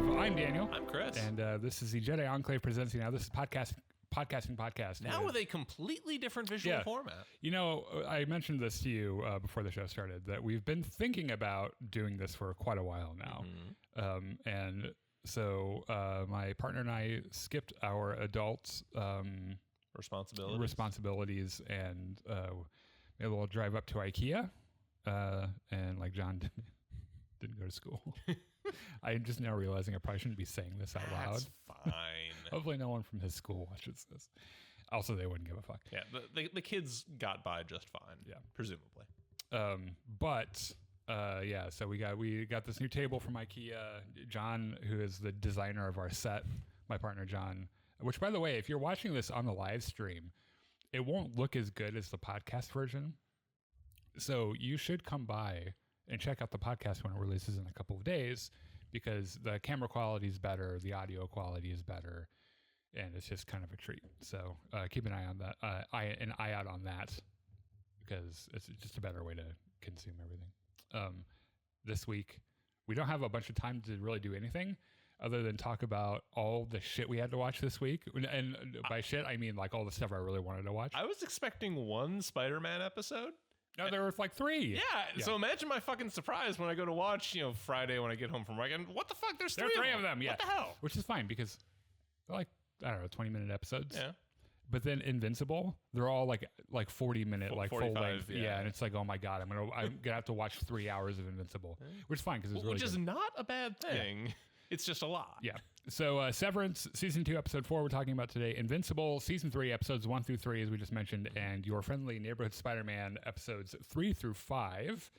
Enclave. I'm Daniel. I'm Chris. And this is the Jedi Enclave Presents. Now, this is podcasting podcast. Now with a completely different visual format. You know, I mentioned this to you before the show started, that we've been thinking about doing this for quite a while now. Mm-hmm. And so my partner and I skipped our adult responsibilities and made a little drive up to IKEA. And like John didn't go to school. I'm just now realizing I probably shouldn't be saying this out loud. That's fine. Hopefully no one from his school watches this. Also, they wouldn't give a fuck. Yeah, the kids got by just fine. Yeah, presumably. So we got this new table from IKEA. John, who is the designer of our set, my partner John. Which, by the way, if you're watching this on the live stream, it won't look as good as the podcast version. So you should come by and check out the podcast when it releases in a couple of days, because the camera quality is better, the audio quality is better, and it's just kind of a treat. So keep an eye on that. An eye out on that, because it's just a better way to consume everything. This week, we don't have a bunch of time to really do anything other than talk about all the shit we had to watch this week. And by shit, I mean like all the stuff I really wanted to watch. I was expecting one Spider-Man episode. No, there were like 3. Yeah, so imagine my fucking surprise when I go to watch, Friday when I get home from work. And what the fuck? There's three of them. Yeah. What the hell? Which is fine because they're like, I don't know, 20-minute episodes. Yeah. But then Invincible, they're all like 40-minute, like 45, full length. Yeah, and it's like, oh my god, I'm gonna have to watch 3 hours of Invincible, which is fine because it's really which is good. not a bad thing. Yeah. It's just a lot. Yeah. So Severance, Season 2, Episode 4, we're talking about today. Invincible, Season 3, Episodes 1 through 3, as we just mentioned, and Your Friendly Neighborhood Spider-Man, Episodes 3 through 5.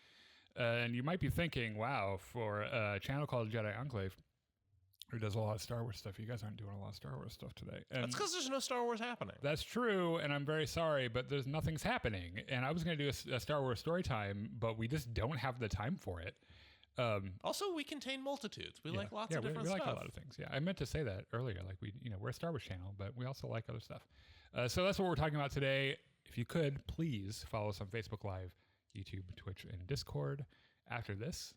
And you might be thinking, wow, for a channel called Jedi Enclave, who does a lot of Star Wars stuff, you guys aren't doing a lot of Star Wars stuff today. And that's because there's no Star Wars happening. That's true, and I'm very sorry, but nothing's happening. And I was going to do a Star Wars story time, but we just don't have the time for it. Also, we contain multitudes. We like lots of different stuff. We like a lot of things. Yeah, I meant to say that earlier. Like we're a Star Wars channel, but we also like other stuff. So that's what we're talking about today. If you could, please follow us on Facebook Live, YouTube, Twitch, and Discord. After this,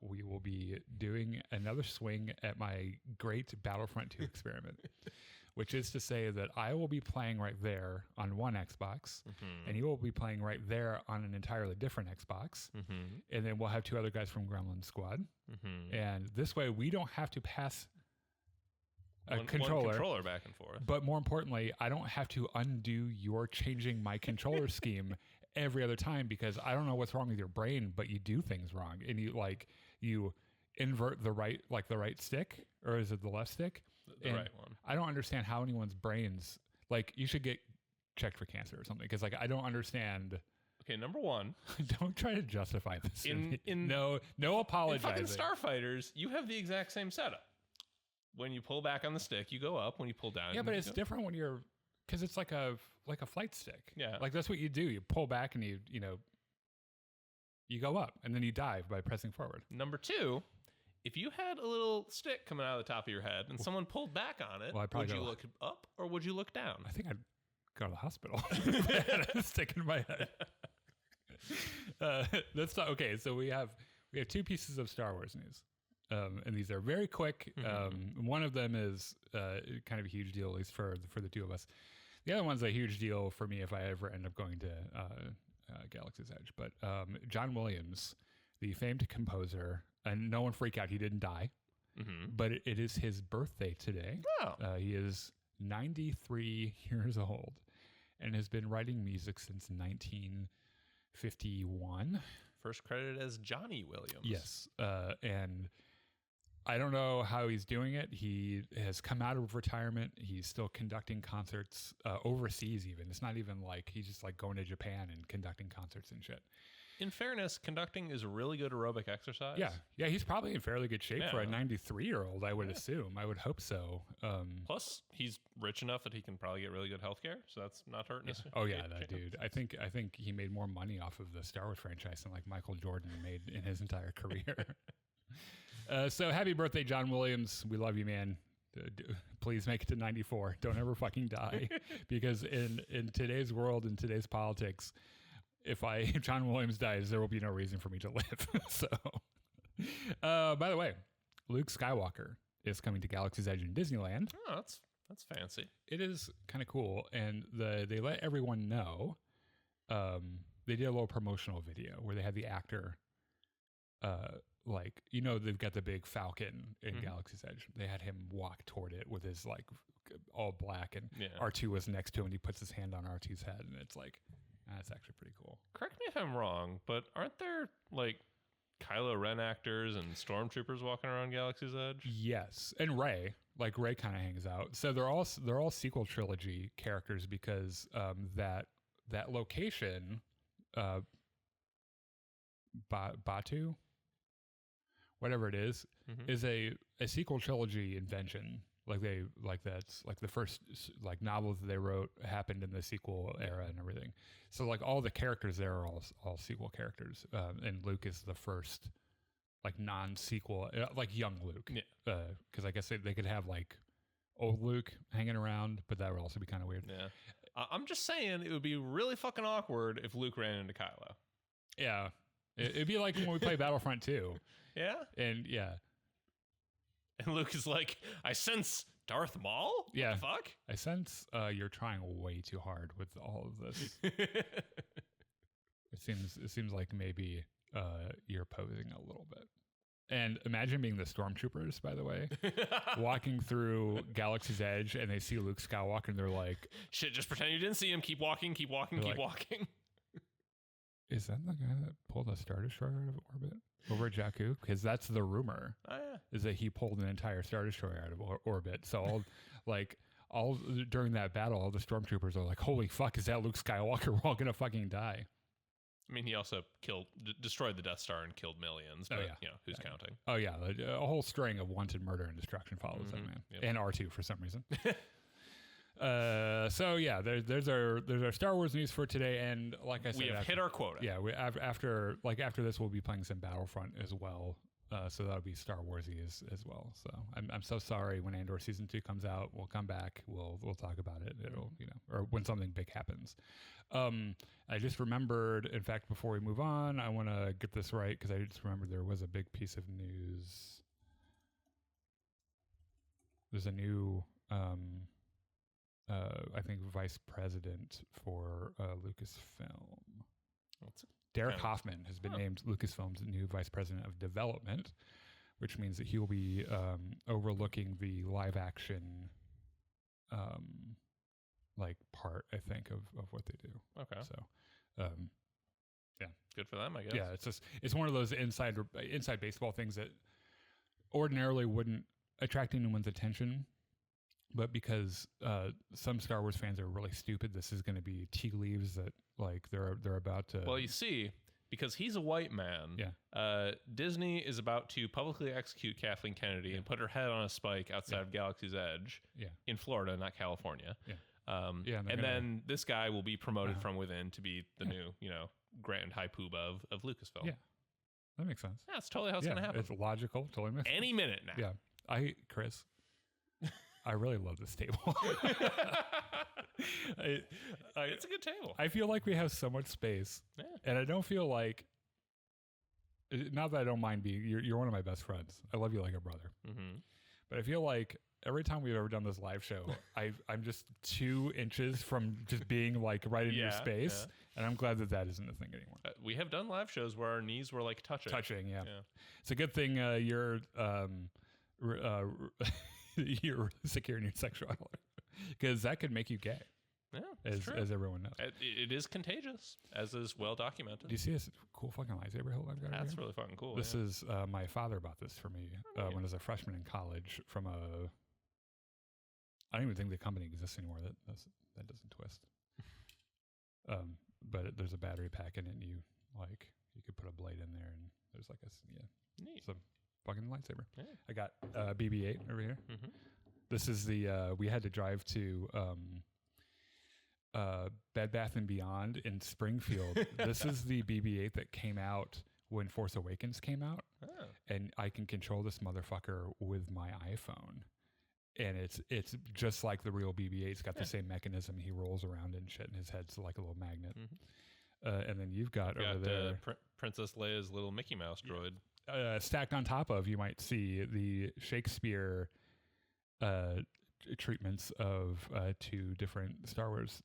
we will be doing another swing at my great Battlefront 2 experiment, which is to say that I will be playing right there on one Xbox, and you will be playing right there on an entirely different Xbox, and then we'll have 2 other guys from Gremlin Squad, and this way we don't have to pass one controller back and forth. But more importantly, I don't have to undo your changing my controller scheme every other time, because I don't know what's wrong with your brain, but you do things wrong, and you invert the right stick, or is it the left stick? The right one. I don't understand how anyone's brains, you should get checked for cancer or something, because I don't understand. Okay, number one. Don't try to justify this. No apologizing. In fucking Starfighters, you have the exact same setup. When you pull back on the stick, you go up. When you pull down, yeah, but it's different when you're, because it's like a flight stick. Yeah, that's what you do. You pull back and you go up, and then you dive by pressing forward. Number 2. If you had a little stick coming out of the top of your head and someone pulled back on it, would you look up or would you look down? I think I'd go to the hospital if I had a stick in my head. That's not okay. So we have 2 pieces of Star Wars news, and these are very quick. One of them is kind of a huge deal, at least for the 2 of us. The other one's a huge deal for me if I ever end up going to Galaxy's Edge. But John Williams, the famed composer. And no one freak out, he didn't die. But it is his birthday today. Oh. He is 93 years old and has been writing music since 1951. First credited as Johnny Williams. Yes. And I don't know how he's doing it. He has come out of retirement. He's still conducting concerts overseas even. It's not even like he's just like going to Japan and conducting concerts and shit. In fairness, conducting is a really good aerobic exercise. Yeah, he's probably in fairly good shape for a 93-year-old, I would assume. I would hope so. Plus, he's rich enough that he can probably get really good health care, so that's not hurting us. Oh, yeah, that dude. I think he made more money off of the Star Wars franchise than like Michael Jordan made in his entire career. So happy birthday, John Williams. We love you, man. Please make it to 94. Don't ever fucking die. Because in today's world, in today's politics, if John Williams dies, there will be no reason for me to live. So, by the way, Luke Skywalker is coming to Galaxy's Edge in Disneyland. Oh, that's fancy. It is kind of cool, and they let everyone know. They did a little promotional video where they had the actor, they've got the big Falcon in Galaxy's Edge. They had him walk toward it with his like all black, and R2 was next to him, and he puts his hand on R2's head, and it's like, that's actually pretty cool. Correct me if I'm wrong, but aren't there like Kylo Ren actors and stormtroopers walking around Galaxy's Edge? Yes, and Rey kind of hangs out. So they're all sequel trilogy characters because that location, Batu, whatever it is a sequel trilogy invention. That's the first like novels that they wrote happened in the sequel era and everything. So like all the characters there are all sequel characters, and Luke is the first like non-sequel, like young Luke. Yeah. Because I guess they could have like old Luke hanging around, but that would also be kind of weird. Yeah. I'm just saying it would be really fucking awkward if Luke ran into Kylo. Yeah. It'd be like when we play Battlefront 2. Yeah. And yeah. And Luke is like, I sense Darth Maul? Yeah. What the fuck? I sense you're trying way too hard with all of this. It seems like maybe you're posing a little bit. And imagine being the stormtroopers, by the way, walking through Galaxy's Edge, and they see Luke Skywalker, and they're like, shit, just pretend you didn't see him. Keep walking, keep walking, keep walking. Is that the guy that pulled a Star Destroyer out of orbit over at Jakku? Because that's the rumor. Oh, yeah. Is that he pulled an entire Star Destroyer out of orbit. So all during that battle, all the stormtroopers are like, holy fuck, is that Luke Skywalker? We're all going to fucking die. I mean, he also destroyed the Death Star and killed millions, but who's counting? Oh yeah, a whole string of wanted murder and destruction follows that man. Yep. And R2 for some reason. So yeah, there's our Star Wars news for today, and like I said, we have hit our quota. Yeah, after this, we'll be playing some Battlefront as well. So that'll be Star Warsy as well. So I'm so sorry when Andor season 2 comes out. We'll come back. We'll talk about it. It'll or when something big happens. I just remembered. In fact, before we move on, I want to get this right because I just remembered there was a big piece of news. There's a new, I think, vice president for Lucasfilm. Derek Hoffman has been named Lucasfilm's new vice president of development, which means that he will be overlooking the live action part, I think, of what they do. Okay. So, yeah. Good for them, I guess. Yeah, it's one of those inside baseball things that ordinarily wouldn't attract anyone's attention, but because some Star Wars fans are really stupid, this is going to be tea leaves that like they're about to. Well, you see, because he's a white man, Disney is about to publicly execute Kathleen Kennedy and put her head on a spike outside of Galaxy's Edge in Florida, not California. Yeah. And then this guy will be promoted from within to be the new, grand high poobah of Lucasfilm. Yeah, that makes sense. Yeah, that's totally how it's going to happen. It's logical. Totally makes sense. Any minute now. Yeah, Chris. I really love this table. It's a good table. I feel like we have so much space, and I don't feel like. Not that I don't mind being. You're one of my best friends. I love you like a brother. Mm-hmm. But I feel like every time we've ever done this live show, I'm just 2 inches from just being like right in your space, and I'm glad that isn't a thing anymore. We have done live shows where our knees were like touching. Yeah. It's a good thing you're you're secure in your sexuality, because that could make you gay. Yeah, as everyone knows. It is contagious, as is well documented. Do you see this cool fucking lightsaber hilt I've got? That's really fucking cool. This is my father bought this for me when I was a freshman in college from a. I don't even think the company exists anymore. That doesn't twist. But there's a battery pack in it, and you could put a blade in there, and there's like neat. Some fucking lightsaber. Yeah. I got BB-8 over here. Mm-hmm. This is the we had to drive to Bed Bath & Beyond in Springfield. This is the BB-8 that came out when Force Awakens came out, and I can control this motherfucker with my iPhone. And it's just like the real BB-8. It's got the same mechanism. He rolls around and shit, and his head's like a little magnet. Mm-hmm. And then you've got over there Princess Leia's little Mickey Mouse droid. stacked on top of, you might see the Shakespeare treatments of 2 different Star Wars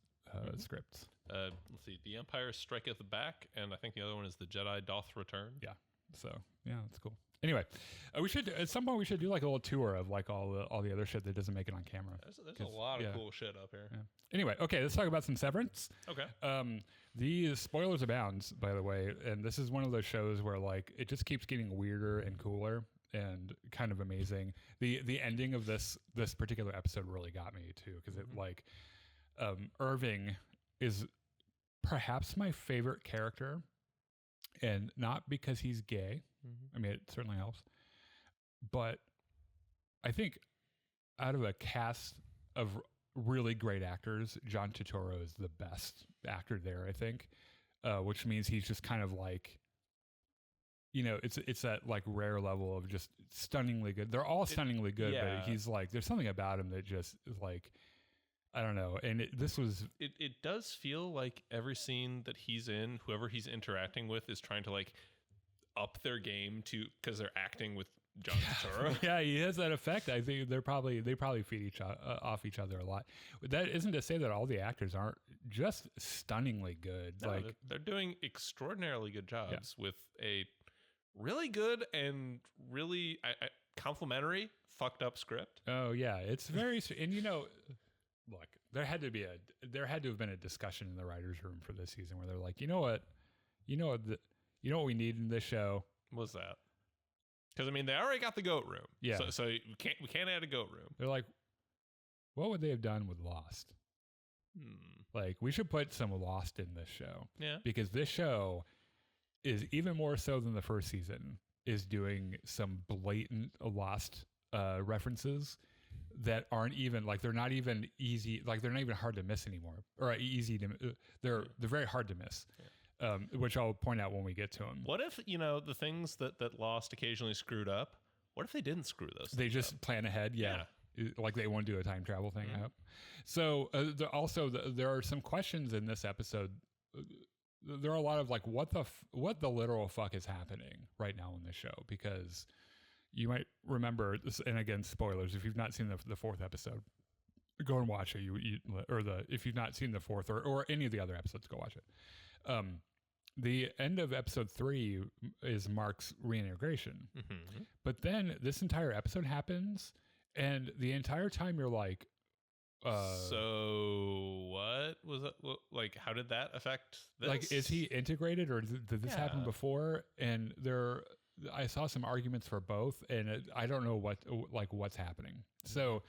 scripts. Let's see. The Empire Striketh Back, and I think the other one is The Jedi Doth Return. Yeah. So yeah, that's cool. Anyway, we should at some point do like a little tour of like all the other shit that doesn't make it on camera. There's a lot of cool shit up here. Yeah. Anyway, okay, let's talk about some Severance. Okay. The spoilers abound, by the way, and this is one of those shows where like it just keeps getting weirder and cooler and kind of amazing. The ending of this particular episode really got me too, because it like Irving is perhaps my favorite character, and not because he's gay. I mean, it certainly helps, but I think out of a cast of really great actors, John Turturro is the best actor there, I think, which means he's just kind of like, you know, it's that like rare level of just stunningly good. They're all stunningly good, but he's like, there's something about him that just is like, I don't know. And it does feel like every scene that he's in, whoever he's interacting with is trying to like up their game because they're acting with John Turturro. Yeah, he has that effect. I think they probably feed off each other a lot. That isn't to say that all the actors aren't just stunningly good. No, like they're doing extraordinarily good jobs with a really good and really complimentary fucked up script. Oh yeah, it's very and you know, look, there had to have been a discussion in the writers' room for this season where they're like, you know what we need in this show? What's that? Because I mean, they already got the goat room. Yeah. So we can't add a goat room. They're like, what would they have done with Lost? Like, we should put some Lost in this show. Yeah. Because this show is even more so than the first season is doing some blatant Lost references that aren't even like, they're not even easy. Like, they're not even hard to miss anymore, or easy to. They're very hard to miss. Yeah. Which I'll point out when we get to them. What if, you know, the things that Lost occasionally screwed up, what if they didn't screw those They just plan ahead, yeah. Like they won't do a time travel thing. So there are some questions in this episode. There are a lot of like, what the literal fuck is happening right now in this show? Because you might remember this, and again, spoilers, if you've not seen the 4th episode, go and watch it. If you've not seen the 4th or any of the other episodes, go watch it. The end of episode 3 is Mark's reintegration. But then this entire episode happens, and the entire time you're like, so what was it? Like, how did that affect this? Like, is he integrated, or did this happen before? And I saw some arguments for both, and I don't know what's happening. So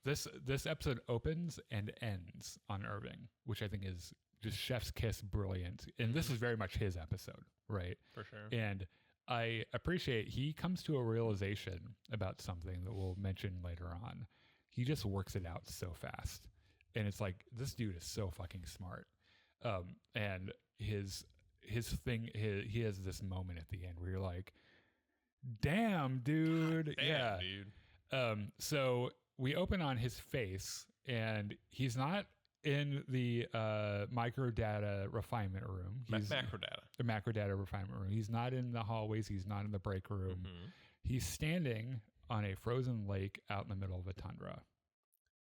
this episode opens and ends on Irving, which I think is just chef's kiss brilliant. And this is very much his episode, right? For sure. And I appreciate he comes to a realization about something that we'll mention later on. He just works it out so fast. And it's like, this dude is so fucking smart. And his thing, he has this moment at the end where you're like, damn, dude. Damn, dude. So we open on his face, and he's not in the microdata refinement room. He's the macrodata refinement room. He's not in the hallways. He's not in the break room. He's standing on a frozen lake out in the middle of a tundra.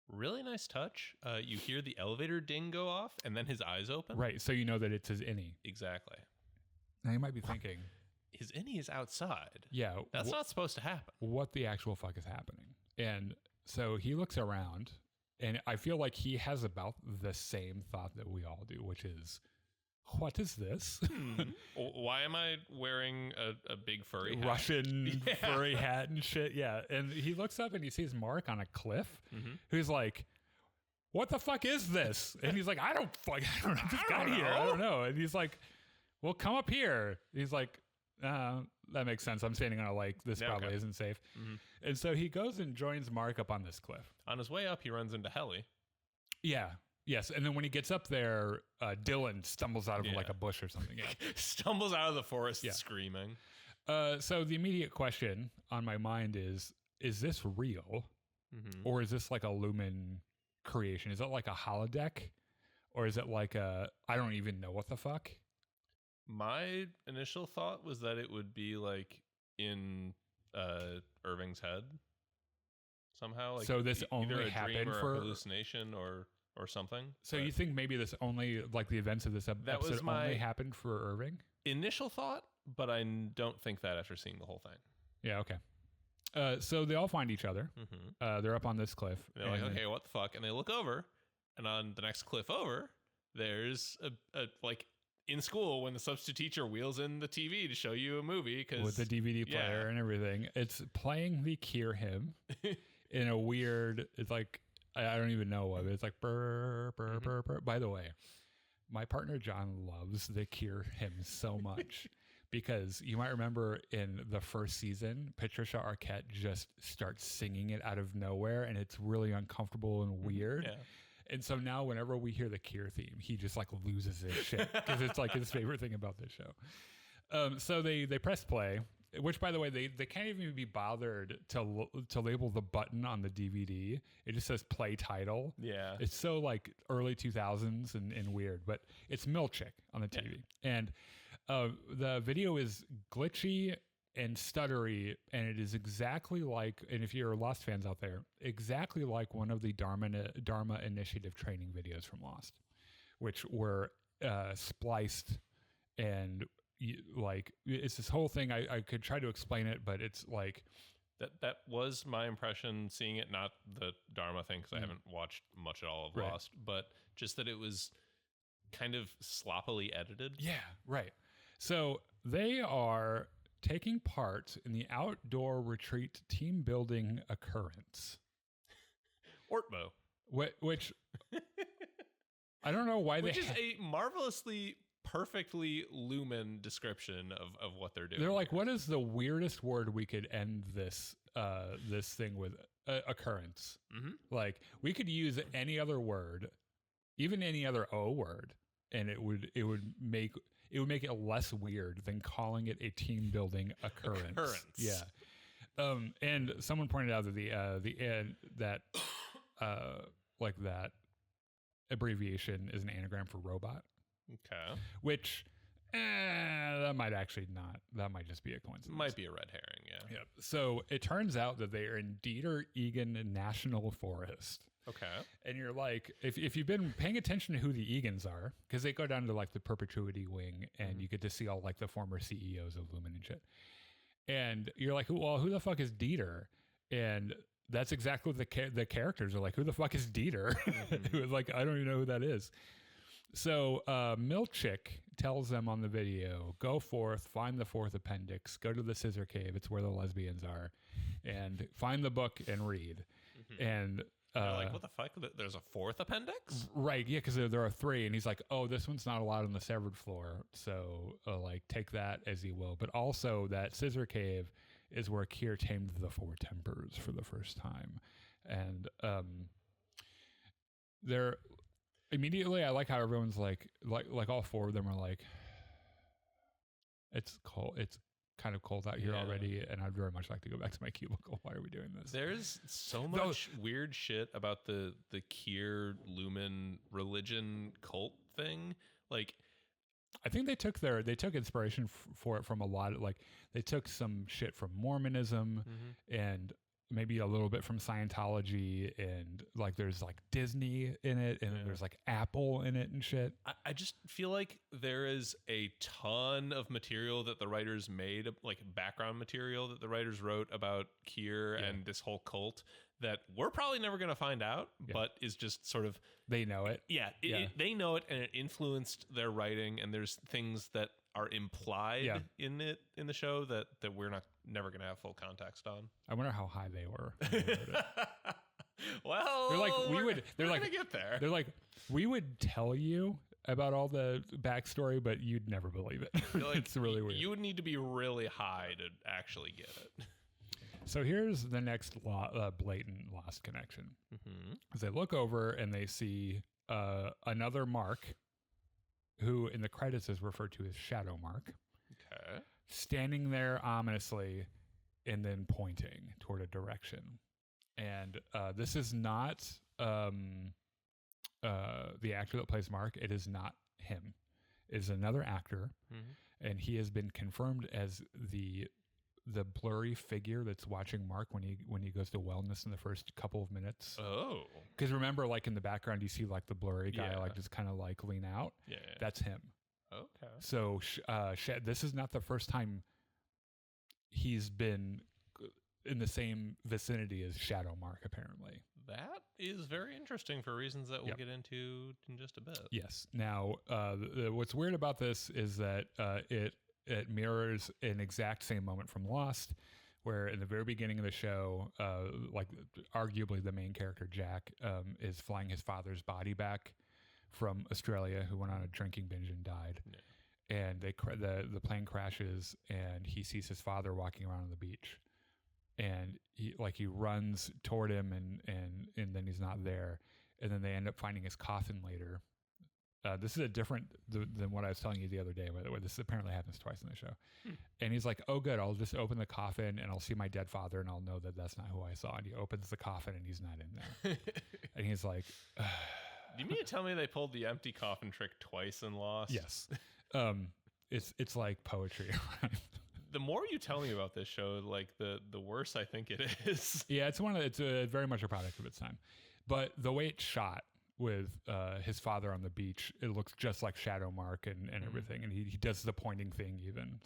Really nice touch. You hear the elevator ding go off, and then his eyes open. Right, so you know that it's his innie. Exactly. Now you might be thinking, his innie is outside. Yeah. That's not supposed to happen. What the actual fuck is happening? And so he looks around, and I feel like he has about the same thought that we all do, which is, what is this? Why am I wearing a big furry hat? Russian furry hat and shit? Yeah. And he looks up and he sees Mark on a cliff, who's like, what the fuck is this? And he's like, I don't know. I just got here. I don't know. And he's like, well, come up here. He's like, that makes sense. I'm standing on a lake. This probably isn't safe. And so he goes and joins Mark up on this cliff. On his way up, he runs into Helly. Yeah. Yes. And then when he gets up there, Dylan stumbles out of like a bush or something. Yeah. Stumbles out of the forest screaming. So the immediate question on my mind is this real? Or is this like a Lumen creation? Is it like a holodeck? Or is it like I don't even know what the fuck? My initial thought was that it would be like in Irving's head somehow. Like, so this only happened for a hallucination or something. So you think maybe this only, like the events of this episode only happened for Irving? Initial thought, but I don't think that after seeing the whole thing. Yeah, okay. So they all find each other. Mm-hmm. They're up on this cliff. And they're like, okay, what the fuck? And they look over, and on the next cliff over, there's a like in school when the substitute teacher wheels in the TV to show you a movie with the DVD player and everything. It's playing the Cure hymn in a weird. It's like I don't even know what it's like. Burr, burr, burr, burr. By the way, my partner John loves the Cure hymn so much because you might remember in the first season, Patricia Arquette just starts singing it out of nowhere, and it's really uncomfortable and weird. Yeah. And so now whenever we hear the Cure theme, he just like loses his shit because it's like his favorite thing about this show. So they press play, which by the way, they can't even be bothered to label the button on the DVD. It just says play title. Yeah. It's so like early 2000s and weird, but it's Milchick on the TV. Yeah. And the video is glitchy and stuttery, and it is exactly like, and if you're Lost fans out there, exactly like one of the Dharma Initiative training videos from Lost, which were spliced and like it's this whole thing. I could try to explain it, but it's like that was my impression seeing it, not the Dharma thing because I haven't watched much at all of Lost, but just that it was kind of sloppily edited. Yeah, right. So they are taking part in the outdoor retreat team building occurrence. Ortmo. Which I don't know why which is a marvelously, perfectly Lumen description of what they're doing. They're like, what is the weirdest word we could end this this thing with? Occurrence. Mm-hmm. Like, we could use any other word, even any other O word, and it would make it less weird than calling it a team building occurrence. Yeah. And someone pointed out that that abbreviation is an anagram for robot. Okay. Which that might just be a coincidence. Might be a red herring, yeah. Yep. So it turns out that they are in Dieter Egan National Forest. Okay. And you're like, if you've been paying attention to who the Egans are, because they go down to like the perpetuity wing and you get to see all like the former CEOs of Lumen and shit. And you're like, well, who the fuck is Dieter? And that's exactly what the characters are like. Who the fuck is Dieter? Mm-hmm. Like, I don't even know who that is. So Milchick tells them on the video, go forth, find the fourth appendix, go to the scissor cave. It's where the lesbians are. And find the book and read. Mm-hmm. And like, what the fuck? There's a fourth appendix? Right, yeah, because there are three. And he's like, oh, this one's not allowed on the severed floor. So, like, take that as you will. But also, that scissor cave is where Kier tamed the four tempers for the first time. And they're immediately, I like how everyone's like all four of them are like, it's cold. It's kind of cold out here already, and I'd very much like to go back to my cubicle. Why are we doing this? There's so much weird shit about the Kier Lumen religion cult thing. Like, I think they took inspiration for it from a lot of, like, they took some shit from Mormonism and maybe a little bit from Scientology, and like there's like Disney in it, and there's like Apple in it and shit. I just feel like there is a ton of material that the writers made, like background material that the writers wrote about Kier and this whole cult that we're probably never going to find out, but is just sort of... They know it. Yeah, they know it, and it influenced their writing, and there's things that are implied in the show that we're never going to have full context on. I wonder how high they were. Well, they're like, we're going to get there. They're like, we would tell you about all the backstory, but you'd never believe it. Like, it's really weird. You would need to be really high to actually get it. So here's the next blatant Lost connection. As they look over and they see another Mark, who in the credits is referred to as Shadow Mark, standing there ominously and then pointing toward a direction. And this is not the actor that plays Mark. It is not him. is another actor, and he has been confirmed as the blurry figure that's watching Mark when he goes to wellness in the first couple of minutes. Oh, because remember, like in the background, you see like the blurry guy like just kind of like lean out. Yeah, that's him. Okay. So this is not the first time he's been in the same vicinity as Shadow Mark, apparently. That is very interesting for reasons that we'll get into in just a bit. Yes. Now, what's weird about this is that it mirrors an exact same moment from Lost, where in the very beginning of the show, like arguably the main character, Jack, is flying his father's body back from Australia, who went on a drinking binge and died. Yeah. And the plane crashes, and he sees his father walking around on the beach. And he runs toward him, and then he's not there. And then they end up finding his coffin later. This is a different than what I was telling you the other day, by the way. This apparently happens twice in the show. And he's like, oh, good, I'll just open the coffin, and I'll see my dead father, and I'll know that that's not who I saw. And he opens the coffin, and he's not in there. And he's like... Do you mean to tell me they pulled the empty coffin trick twice and Lost? Yes. It's like poetry. The more you tell me about this show, like the worse I think it is. Yeah, it's very much a product of its time. But the way it's shot with his father on the beach, it looks just like Shadow Mark and everything. And he does the pointing thing even.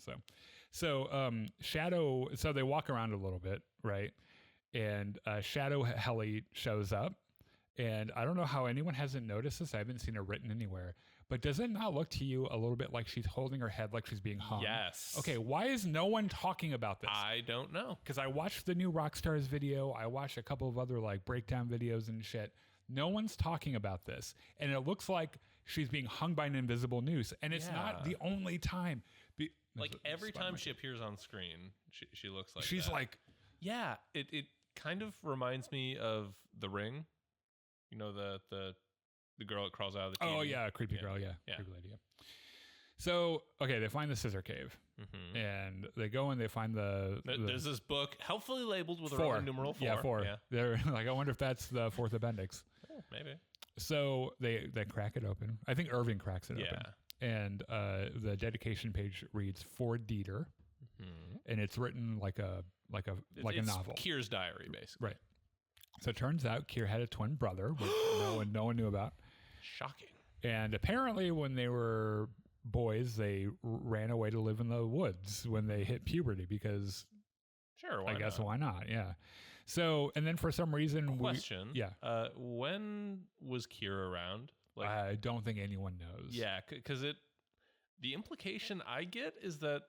So Shadow, so they walk around a little bit, right? And Shadow Heli shows up. And I don't know how anyone hasn't noticed this. I haven't seen it written anywhere. But does it not look to you a little bit like she's holding her head like she's being hung? Yes. Okay, why is no one talking about this? I don't know. Because I watched the new Rockstars video. I watched a couple of other like breakdown videos and shit. No one's talking about this. And it looks like she's being hung by an invisible noose. And it's not the only time. Like every time she appears on screen, she looks like she's that. Like... Yeah, it kind of reminds me of The Ring. You know, the girl that crawls out of the TV. Oh, yeah, creepy girl, yeah. Creepy lady, yeah. So, okay, they find the scissor cave. And they go and they find There's this book, helpfully labeled with a Roman numeral 4. Yeah, 4. Yeah. They're like, I wonder if that's the fourth appendix. Oh, maybe. So they crack it open. I think Irving cracks it open. And the dedication page reads, for Dieter. And it's written like a novel. Kier's diary, basically. Right. So it turns out Kier had a twin brother, which no one knew about. Shocking. And apparently when they were boys, they ran away to live in the woods when they hit puberty because... Sure, why not? Yeah. So, and then for some reason... Question. When was Kier around? Like, I don't think anyone knows. Yeah, because the implication I get is that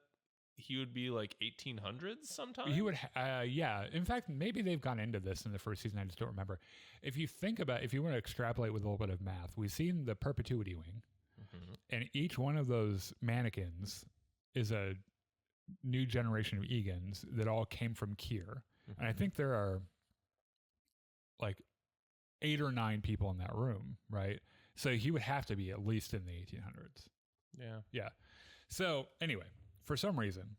he would be like 1800s sometime. He would, In fact, maybe they've gone into this in the first season. I just don't remember. If you think about, if you want to extrapolate with a little bit of math, we've seen the Perpetuity Wing, and each one of those mannequins is a new generation of Egans that all came from Kier. And I think there are like 8 or 9 people in that room, right? So he would have to be at least in the 1800s. Yeah. So anyway. For some reason,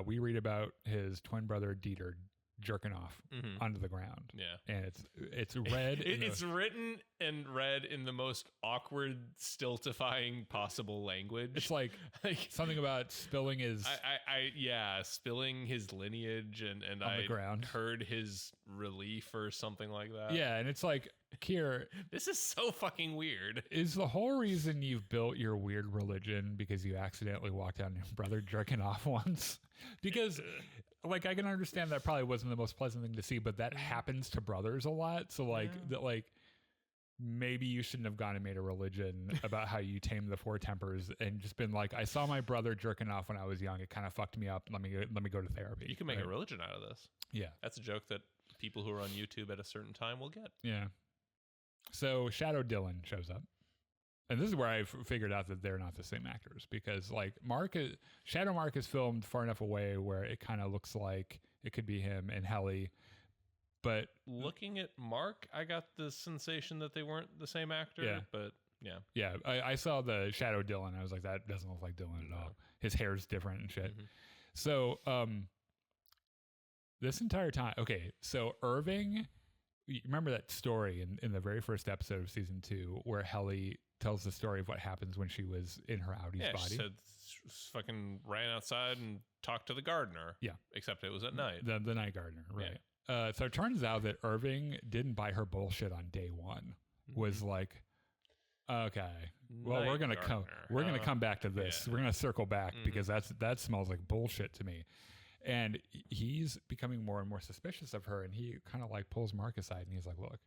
we read about his twin brother Dieter jerking off onto the ground. Yeah, and it's read. It's written and read in the most awkward, stultifying possible language. It's like something about spilling his. Spilling his lineage and on the ground. Heard his relief or something like that. Yeah, and it's like, Kier, this is so fucking weird. Is the whole reason you've built your weird religion because you accidentally walked down your brother jerking off once? Because, like, I can understand that probably wasn't the most pleasant thing to see, but that happens to brothers a lot. So, maybe you shouldn't have gone and made a religion about how you tame the 4 tempers and just been like, I saw my brother jerking off when I was young. It kind of fucked me up. Let me go to therapy. You can make a religion out of this. Yeah. That's a joke that people who are on YouTube at a certain time will get. Yeah. So Shadow Dylan shows up. And this is where I figured out that they're not the same actors because like Shadow Mark is filmed far enough away where it kind of looks like it could be him and Heli. But looking at Mark, I got the sensation that they weren't the same actor. Yeah. But yeah. Yeah. I saw the Shadow Dylan. I was like, that doesn't look like Dylan at all. His hair's different and shit. So this entire time, okay, so Irving, you remember that story in the very first episode of season 2 where Heli tells the story of what happens when she was in her Audi's body. She said fucking ran outside and talked to the gardener. Yeah. Except it was at night. The night gardener, right. Yeah. So it turns out that Irving didn't buy her bullshit on day one. Was like, okay, well, we're going to come back to this. Yeah. We're going to circle back because that smells like bullshit to me. And he's becoming more and more suspicious of her. And he kind of like pulls Mark aside and he's like, look,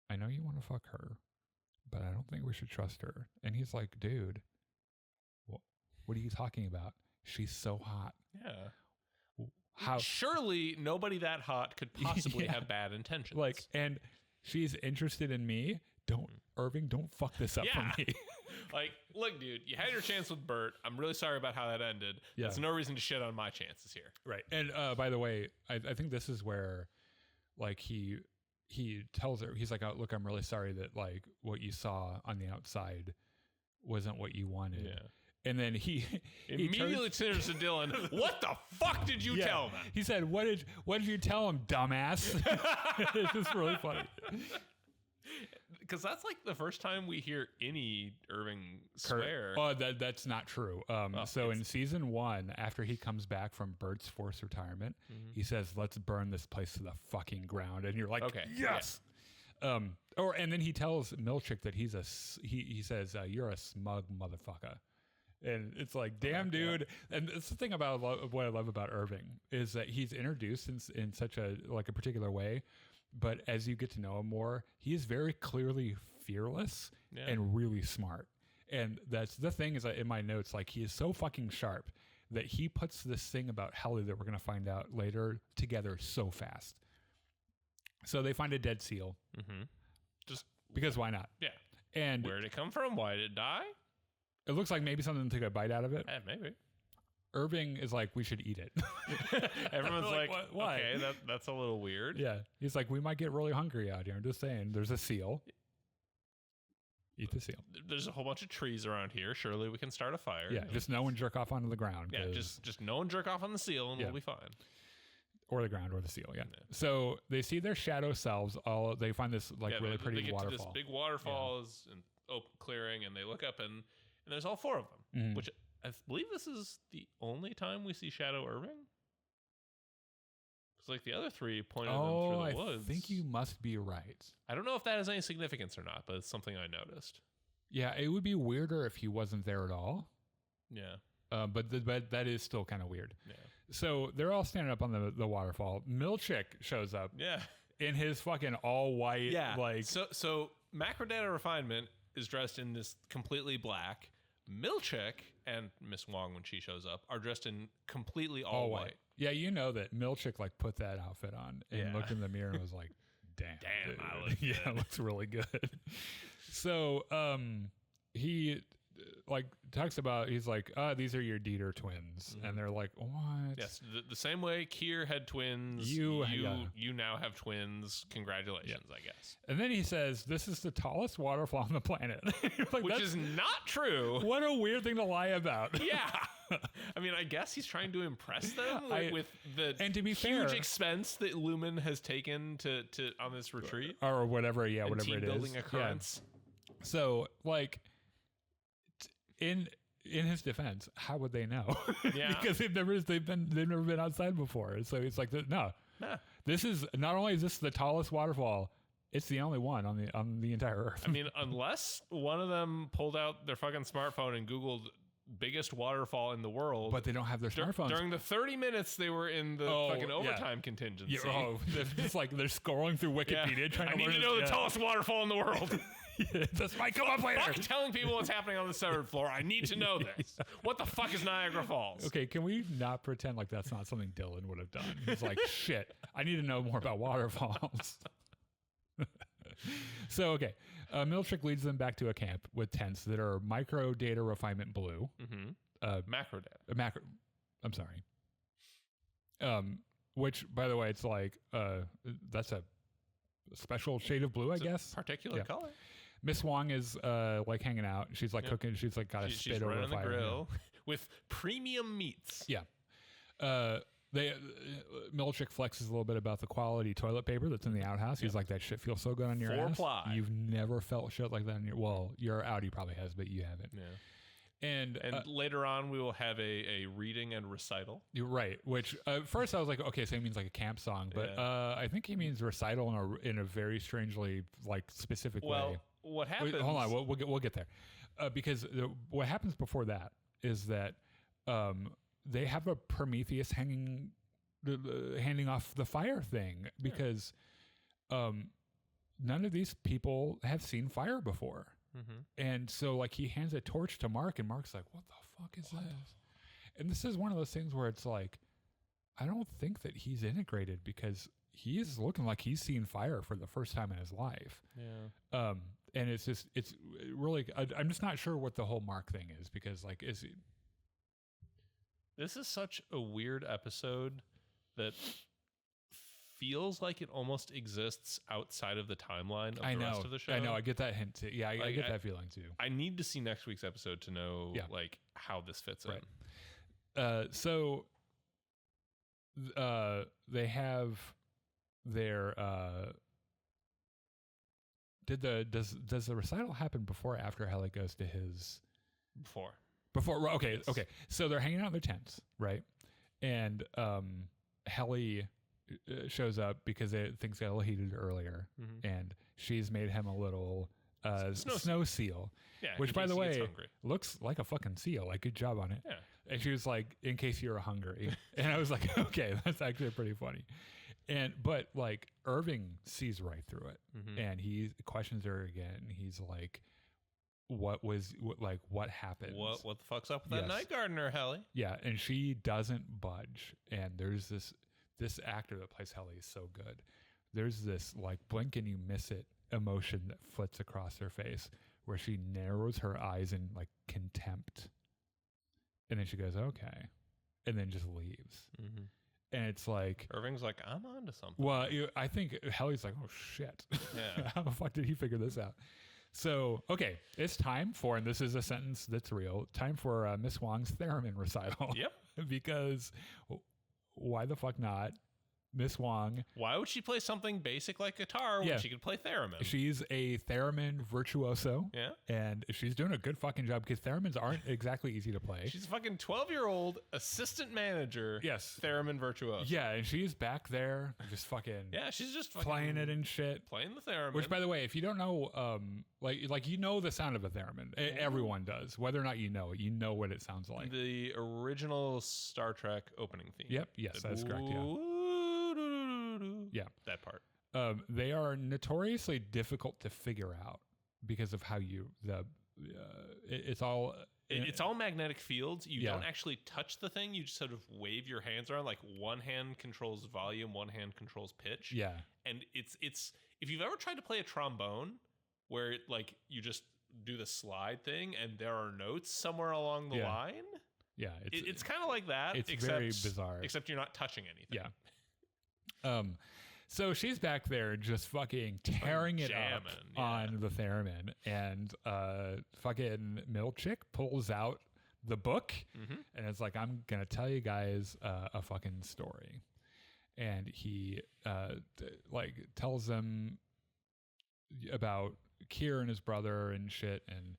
I know you want to fuck her, but I don't think we should trust her. And he's like, dude, what are you talking about? She's so hot. Yeah. How? Surely nobody that hot could possibly have bad intentions. Like, and she's interested in me. Irving, don't fuck this up for me. Like, look, dude, you had your chance with Bert. I'm really sorry about how that ended. Yeah. There's no reason to shit on my chances here. Right. And by the way, I think this is where, like, he tells her, he's like, oh, look, I'm really sorry that, like, what you saw on the outside wasn't what you wanted. Yeah. And then he immediately turns to Dylan. What the fuck did you tell them? He said, what did you tell him, dumbass? It's just really funny. Because that's like the first time we hear any Irving swear. Oh, that's not true. So in season 1, after he comes back from Bert's forced retirement, he says, let's burn this place to the fucking ground. And you're like, okay, yes. Yeah. And then he tells Milchick that he says, you're a smug motherfucker. And it's like, damn, dude. And it's the thing about what I love about Irving is that he's introduced in such a particular way. But as you get to know him more, he is very clearly fearless and really smart. And that's the thing is that in my notes, like, he is so fucking sharp that he puts this thing about Helly that we're going to find out later together so fast. So they find a dead seal. Mm-hmm. Just because why not? Yeah. And where did it come from? Why did it die? It looks like maybe something took a bite out of it. Yeah, maybe. Irving is like, we should eat it. Everyone's like, why? Okay, that's a little weird. Yeah. He's like, we might get really hungry out here. I'm just saying, there's a seal. Eat the seal. There's a whole bunch of trees around here. Surely we can start a fire. Yeah, just no one jerk off onto the ground. Yeah, just no one jerk off on the seal and we'll be fine. Or the ground or the seal, yeah. So they see their shadow selves. They find this really pretty they get waterfall. To this big waterfall is an open clearing, and they look up and there's all 4 of them, which I believe this is the only time we see Shadow Irving. It's like the other 3 pointed them through the woods. I think you must be right. I don't know if that has any significance or not, but it's something I noticed. Yeah, it would be weirder if he wasn't there at all. Yeah. But that is still kind of weird. Yeah. So they're all standing up on the waterfall. Milchick shows up. Yeah. In his fucking all white. Yeah. Like. So Macrodata Refinement is dressed in this completely black. Milchick and Miss Wong, when she shows up, are dressed in completely all white. Yeah, you know that Milchick like put that outfit on and looked in the mirror and was like, damn, I look good. It looks really good. So he like talks about, he's like, these are your Dieter twins. And they're like, what? Yes, the same way Kier had twins, you now have twins. Congratulations, I guess. And then he says, this is the tallest waterfall on the planet. Like, which is not true. What a weird thing to lie about. Yeah. I mean, I guess he's trying to impress them with the and to be huge fair, expense that Lumen has taken to on this retreat. Or whatever, whatever it is. Building occurrence. Yeah. So, like, in his defense, how would they know? Yeah. Because they've never been outside before. So it's like, no. This is, not only is this the tallest waterfall, it's the only one on the entire Earth. I mean, unless one of them pulled out their fucking smartphone and Googled biggest waterfall in the world. But they don't have their smartphones. During the 30 minutes they were in the fucking overtime contingency. Yeah, it's like they're scrolling through Wikipedia trying to learn. I need to know the tallest waterfall in the world. This might come up later. Fuck telling people what's happening on the 7th floor. I need to know this. What the fuck is Niagara Falls? Okay, can we not pretend like that's not something Dylan would have done? He's like, shit, I need to know more about waterfalls. So, okay. Milchick leads them back to a camp with tents that are micro data refinement blue. Macro data. I'm sorry. Which, by the way, it's like, that's a special shade of blue, I guess. Particular color. Miss Wong is like hanging out. She's like cooking. She's like got a spit over the fire. Grill with premium meats. Yeah. Milchick flexes a little bit about the quality toilet paper that's in the outhouse. He's like, that shit feels so good on your ass. 4-ply. You've never felt shit like that in your Audi probably has, but you haven't. Yeah. And later on, we will have a reading and recital. You're right. Which first I was like, okay, so he means like a camp song, but I think he means recital in a very strangely like specific way. Well, what happens? Wait, hold on, we'll get there, because what happens before that is that they have a Prometheus handing off the fire thing because none of these people have seen fire before. Mm-hmm. And so like he hands a torch to Mark and Mark's like, what the fuck is this? And this is one of those things where it's like, I don't think that he's integrated because he is looking like he's seen fire for the first time in his life. Yeah. And it's really, I'm just not sure what the whole Mark thing is because like, this is such a weird episode that feels like it almost exists outside of the timeline of the rest of the show. I know. I get that hint too. Yeah, I get that feeling too. I need to see next week's episode to know like how this fits in. So they have their does the recital happen before or after Heli goes to his Before, okay, yes. Okay. So they're hanging out in their tents, right? And Heli shows up because things got a little heated earlier, and she's made him a little snow seal, which, by the way, looks like a fucking seal. Like, good job on it. Yeah. And she was like, "In case you're hungry," and I was like, "Okay, that's actually pretty funny." But like Irving sees right through it, and he questions her again. He's like, what happened? What the fuck's up with that night gardener, Heli? Yeah, and she doesn't budge. And there's this actor that plays Heli is so good. There's this like blink and you miss it emotion that flits across her face where she narrows her eyes in like contempt. And then she goes, okay. And then just leaves. Mm-hmm. And it's like Irving's like, I'm onto something. Well, I think Heli's like, oh shit. Yeah. How the fuck did he figure this out? So, okay, it's time for, and this is a sentence that's real, time for Miss Wong's theremin recital. Yep. Because why the fuck not? Miss Wong. Why would she play something basic like guitar when she could play theremin? She's a theremin virtuoso. Yeah. And she's doing a good fucking job because theremins aren't exactly easy to play. She's a fucking 12-year-old assistant manager. Yes. Theremin virtuoso. Yeah, and she's back there just fucking. Yeah, she's just fucking playing it and shit. Playing the theremin. Which, by the way, if you don't know, like you know the sound of a theremin. Everyone does. Whether or not you know it, you know what it sounds like. The original Star Trek opening theme. Yep. Yes, that's correct. Yeah. Yeah, that part. They are notoriously difficult to figure out because of how it's all magnetic fields. You don't actually touch the thing. You just sort of wave your hands around. Like one hand controls volume, one hand controls pitch. Yeah, and it's if you've ever tried to play a trombone where like you just do the slide thing and there are notes somewhere along the line. Yeah, it's kind of like that. It's very bizarre. Except you're not touching anything. Yeah. So she's back there just fucking tearing it up on the theremin, and fucking Milchick pulls out the book, and it's like, I'm gonna tell you guys a fucking story, and he like tells them about Kier and his brother and shit, and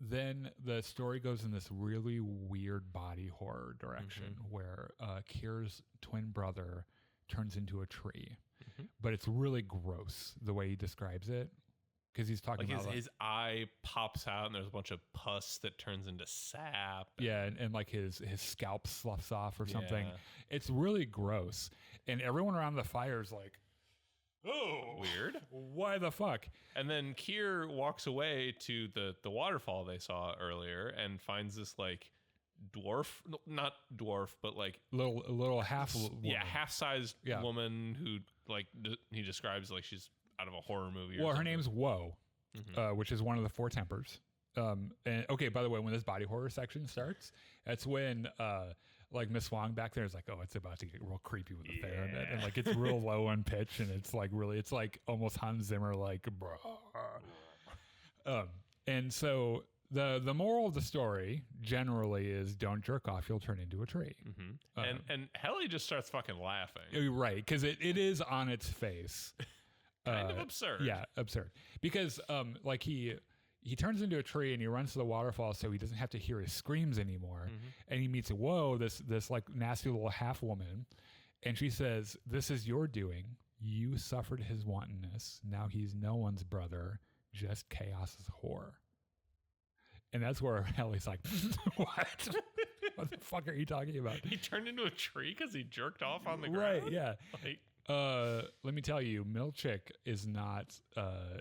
then the story goes in this really weird body horror direction where Kier's twin brother turns into a tree, but it's really gross the way he describes it because he's talking like about his eye pops out and there's a bunch of pus that turns into sap. And like his scalp sloughs off or something. It's really gross, and everyone around the fire is like, oh, weird. Why the fuck? And then Kier walks away to the waterfall they saw earlier and finds this like not dwarf, but like little half half-sized woman who like he describes like she's out of a horror movie. Well, her name's Woe, which is one of the four tempers. And okay, by the way, when this body horror section starts, that's when like Miss Wong back there is like, oh, it's about to get real creepy with the theremin, and like it's real low on pitch, and it's like almost Hans Zimmer like, bro. And so the moral of the story generally is don't jerk off, you'll turn into a tree. And Helly just starts fucking laughing. Right, because it is on its face. Kind of absurd. Yeah, absurd. Because like he turns into a tree and he runs to the waterfall so he doesn't have to hear his screams anymore. And he meets this like nasty little half woman, and she says, "This is your doing. You suffered his wantonness. Now he's no one's brother, just chaos's whore." And that's where Helly's like, "What? What the fuck are you talking about?" He turned into a tree because he jerked off on the ground? Right, yeah. Let me tell you, Milchick is not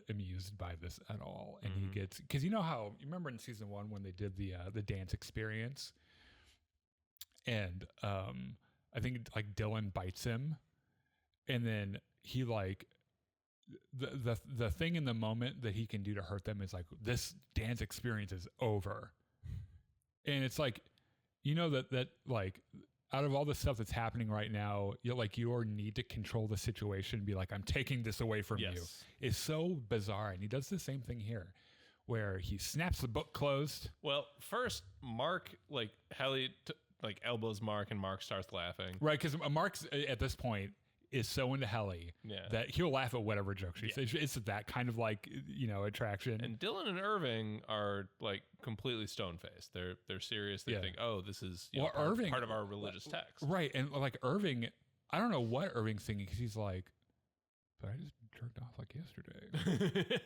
amused by this at all. And he gets... Because you know how... You remember in season 1 when they did the dance experience? And I think like Dylan bites him. And then he like... The thing in the moment that he can do to hurt them is like, this dance experience is over. And it's like, you know, that like out of all the stuff that's happening right now, your need to control the situation, be like, I'm taking this away from you, is so bizarre. And he does the same thing here where he snaps the book closed. Well, first Mark, like Helly elbows Mark and Mark starts laughing. Right. Because Mark's at this point is so into Helly that he'll laugh at whatever joke she says. It's that kind of like, you know, attraction. And Dylan and Irving are like completely stone-faced. They're serious. They think, oh, this is part of our religious text. Right. And like Irving, I don't know what Irving's thinking because he's like, but I just jerked off like yesterday.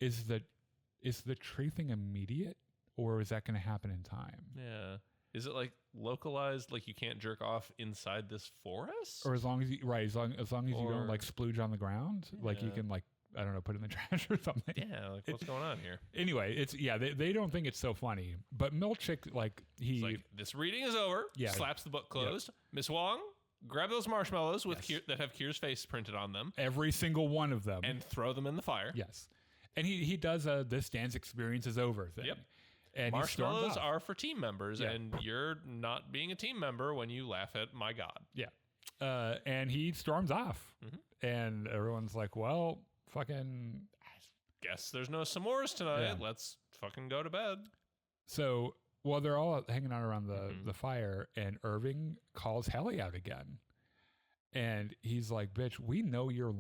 Is the tree thing immediate, or is that going to happen in time? Yeah. Is it like localized, like you can't jerk off inside this forest? Or as long as you don't like splooge on the ground, like you can like, I don't know, put it in the trash or something. Yeah, like what's going on here? Anyway, they don't think it's so funny, but Milchick, like he's like, this reading is over. Yeah, slaps the book closed. Miss Wong, grab those marshmallows with that have Kier's face printed on them. Every single one of them, and throw them in the fire. Yes, and he does this dance experience is over thing. Yep. And marshmallows are for team members, and you're not being a team member when you laugh at my God. Yeah. And he storms off, and everyone's like, well, fucking... Guess there's no s'mores tonight. Yeah. Let's fucking go to bed. So, well, they're all hanging out around the fire, and Irving calls Helly out again. And he's like, bitch,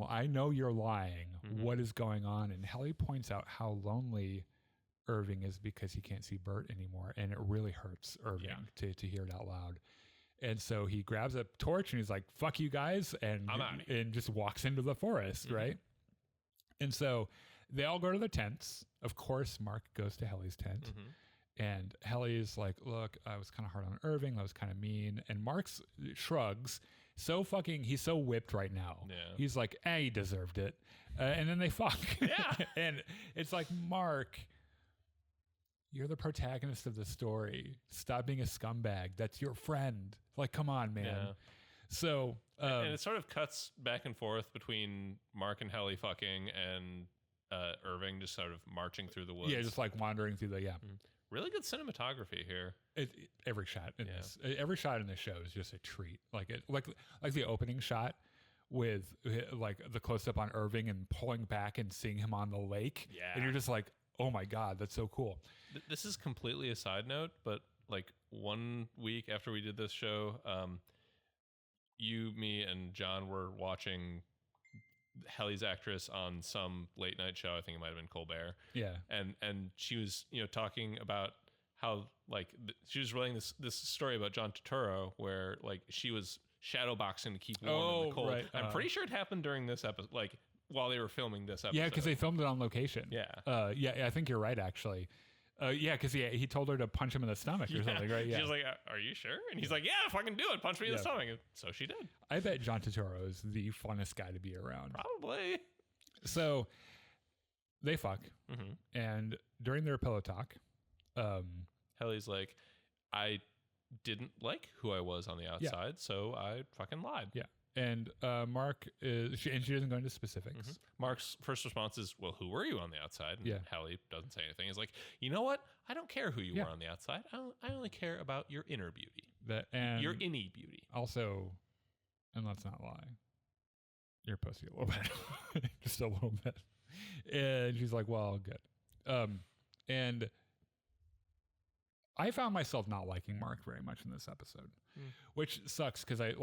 I know you're lying. What is going on? And Helly points out how lonely Irving is because he can't see Bert anymore, and it really hurts Irving to hear it out loud. And so he grabs a torch and he's like, fuck you guys, and just walks into the forest, right? And so they all go to their tents. Of course, Mark goes to Helly's tent, and Helly's like, look, I was kind of hard on Irving, that was kind of mean. And Mark shrugs. He's so whipped right now. Yeah. He's like, he deserved it. And then they fuck. Yeah. And it's like, Mark, you're the protagonist of the story. Stop being a scumbag. That's your friend. Like, come on, man. Yeah. So, and it sort of cuts back and forth between Mark and Helly fucking and Irving just sort of marching through the woods. Yeah, just like wandering through the Really good cinematography here. Every shot in this show is just a treat. Like the opening shot with like the close up on Irving and pulling back and seeing him on the lake. Yeah, and you're just like, oh my God, that's so cool. This is completely a side note, but like 1 week after we did this show, you, me, and John were watching Helly's actress on some late night show. I think it might have been Colbert. Yeah. And she was, talking about how like she was relating this story about John Turturro where like she was shadow boxing to keep warm in the cold. Right. I'm pretty sure it happened during this episode, like while they were filming this episode. Yeah, because they filmed it on location. Yeah. Yeah, I think you're right, actually. Yeah, because he told her to punch him in the stomach or something, right? Yeah. She was like, "Are you sure?" And he's like, "Yeah, fucking do it. Punch me in the stomach." And so she did. I bet John Turturro is the funnest guy to be around. Probably. So they fuck, and during their pillow talk, Helly's like, "I didn't like who I was on the outside, so I fucking lied." Yeah. And Mark she doesn't go into specifics. Mark's first response is, "Well, who were you on the outside?" And Helly doesn't say anything. He's like, "You know what? I don't care who you were on the outside. I only care about your inner beauty, your innie beauty." Also, and let's not lie, you're pussy a little bit, just a little bit. And she's like, "Well, good." And I found myself not liking Mark very much in this episode, which sucks because I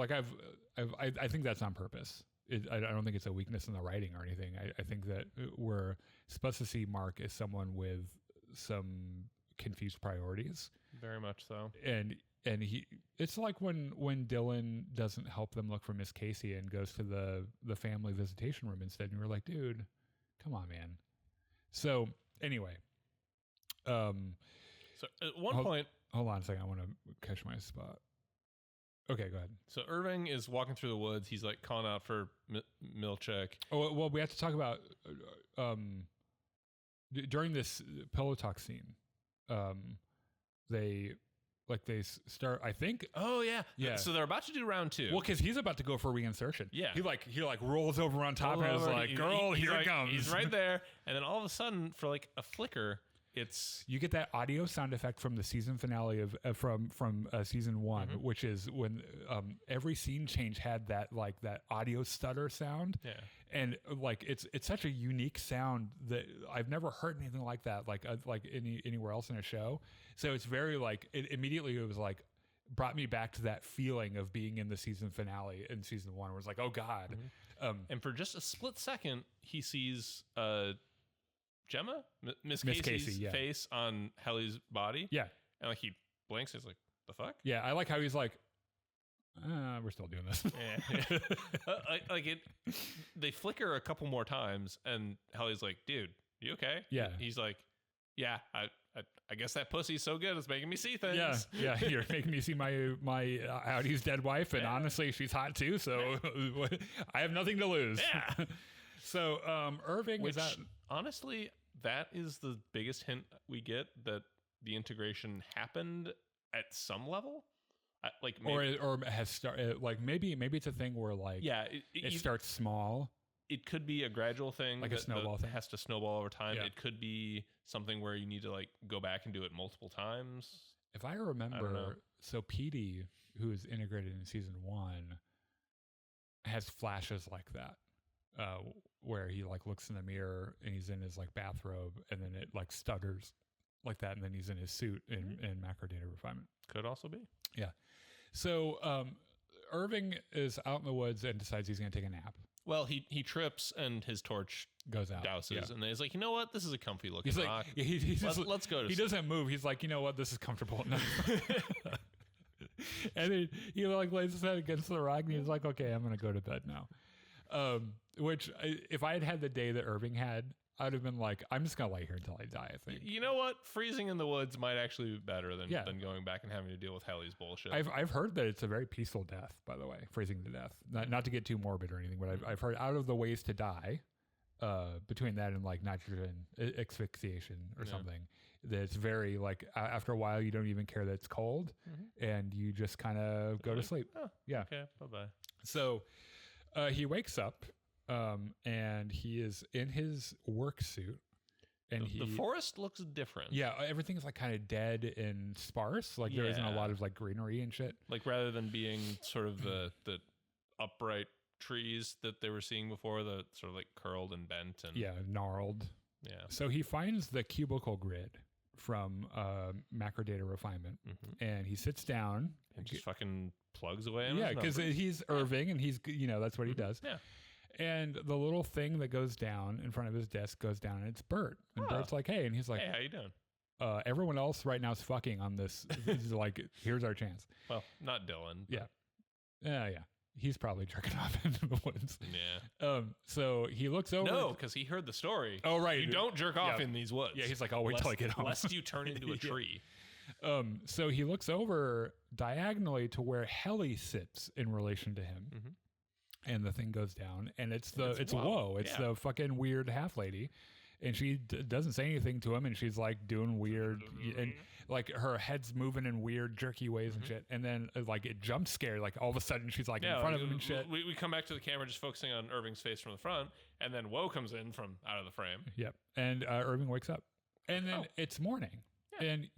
think that's on purpose. I don't think it's a weakness in the writing or anything. I think that we're supposed to see Mark as someone with some confused priorities. Very much so. And it's like when Dylan doesn't help them look for Miss Casey and goes to the family visitation room instead. And you're like, dude, come on, man. So anyway, so at one point, hold on a second. I want to catch my spot. Okay, go ahead. So Irving is walking through the woods. He's like calling out for Milchek. Oh, well, we have to talk about during this pillow talk scene. They start. I think. Oh yeah. So they're about to do round 2. Well, because he's about to go for reinsertion. Yeah. He rolls over on top and is like, "Girl, here it comes." He's right there, and then all of a sudden, for like a flicker. You get that audio sound effect from the season finale of from season 1, which is when every scene change had that audio stutter sound. Yeah, and like it's such a unique sound that I've never heard anything like that anywhere else in a show. So it's very immediately it was like brought me back to that feeling of being in the season finale in season 1, where it's like, oh god. And for just a split second, he sees Gemma, Miss Casey's face on Helly's body. Yeah. And he blinks. He's like, the fuck? Yeah. I like how he's like, we're still doing this. Yeah. They flicker a couple more times and Helly's like, dude, you okay? Yeah. He's like, yeah, I guess that pussy's so good it's making me see things. Yeah. You're making me see my Audi's dead wife, and honestly, she's hot too. So I have nothing to lose. Yeah. So Irving, honestly, that is the biggest hint we get that the integration happened at some level, or has started. Maybe it's a thing where it starts small. It could be a gradual thing, like a snowball thing. Has to snowball over time. Yeah. It could be something where you need to go back and do it multiple times. If I remember, so Petey, who is integrated in season 1, has flashes like that. Where he looks in the mirror and he's in his bathrobe, and then it stutters like that, and then he's in his suit in macro data refinement. Could also be. Yeah. So Irving is out in the woods and decides he's going to take a nap. Well, he trips and his torch goes out, douses, and he's like, you know what? This is a comfy looking rock. Let's go. He doesn't move. He's like, you know what? This is comfortable enough. And then he lays his head against the rock, and he's like, okay, I'm going to go to bed now. Which if I had had the day that Irving had, I'd have been like, I'm just gonna lay here until I die. I think. You know what? Freezing in the woods might actually be better than going back and having to deal with Helly's bullshit. I've heard that it's a very peaceful death, by the way, freezing to death. Not to get too morbid or anything, but I've heard out of the ways to die, between that and nitrogen asphyxiation or something, that it's very after a while you don't even care that it's cold, and you just kind of go to sleep. Oh, yeah. Okay. Bye bye. So. He wakes up, and he is in his work suit, and the forest looks different. Yeah, everything's kind of dead and sparse. There isn't a lot of greenery and shit. Rather than being sort of the upright trees that they were seeing before, the sort of curled and bent and gnarled. Yeah. So he finds the cubicle grid from macro data refinement, and he sits down and just fucking plugs away. Yeah, because he's Irving, and he's that's what he does. Yeah. And the little thing that goes down in front of his desk goes down, and it's Bert. And Bert's like, hey, and he's like, hey, how you doing? Everyone else right now is fucking on this. He's like, here's our chance. Well, not Dylan. Yeah. Yeah. He's probably jerking off in the woods. Yeah. So he looks over. No, because he heard the story. Oh, right. You don't jerk off in these woods. Yeah, he's like, I'll wait till I get home. Lest you turn into a tree. So he looks over diagonally to where Helly sits in relation to him. And the thing goes down, and it's Woe. It's the fucking weird half lady. And she doesn't say anything to him, and she's doing weird, and her head's moving in weird jerky ways and shit. And then it jump scare, all of a sudden she's in front of him and shit. We come back to the camera just focusing on Irving's face from the front, and then Woe comes in from out of the frame. Yep. And Irving wakes up, and then it's morning. Yeah. And